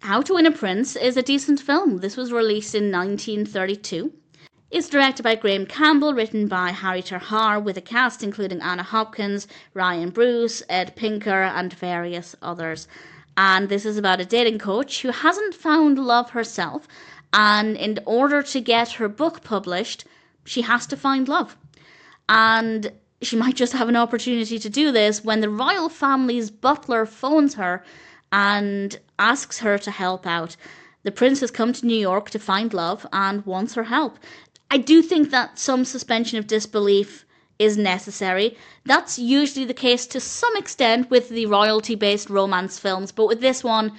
How to Win a Prince is a decent film. This was released in 1932. It's directed by Graeme Campbell, written by Haar, with a cast including Anna Hopkins, Ryan Bruce, Ed Pinker, and various others. And this is about a dating coach who hasn't found love herself, and in order to get her book published, she has to find love. And she might just have an opportunity to do this when the royal family's butler phones her and asks her to help out. The prince has come to New York to find love and wants her help. I do think that some suspension of disbelief is necessary. That's usually the case to some extent with the royalty-based romance films, but with this one,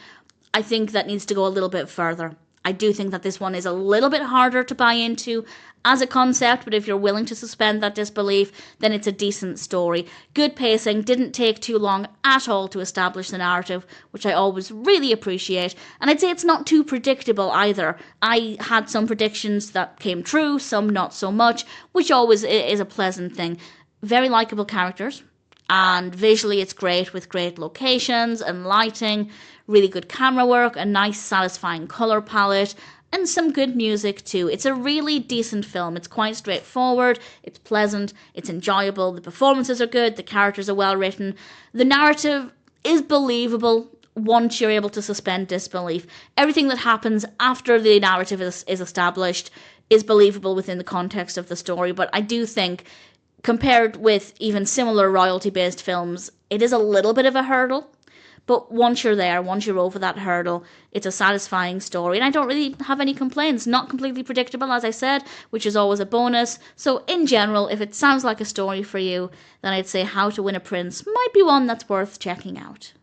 I think that needs to go a little bit further. I do think that this one is a little bit harder to buy into as a concept, but if you're willing to suspend that disbelief, then it's a decent story. Good pacing, didn't take too long at all to establish the narrative, which I always really appreciate. And I'd say it's not too predictable either. I had some predictions that came true, some not so much, which always is a pleasant thing. Very likeable characters, and visually it's great with great locations and lighting, really good camera work, a nice satisfying colour palette, and some good music too. It's a really decent film. It's quite straightforward, it's pleasant, it's enjoyable, the performances are good, the characters are well written, the narrative is believable once you're able to suspend disbelief. Everything that happens after the narrative is established is believable within the context of the story, but I do think compared with even similar royalty-based films, it is a little bit of a hurdle. But once you're there, once you're over that hurdle, it's a satisfying story. And I don't really have any complaints. Not completely predictable, as I said, which is always a bonus. So in general, if it sounds like a story for you, then I'd say How to Win a Prince might be one that's worth checking out.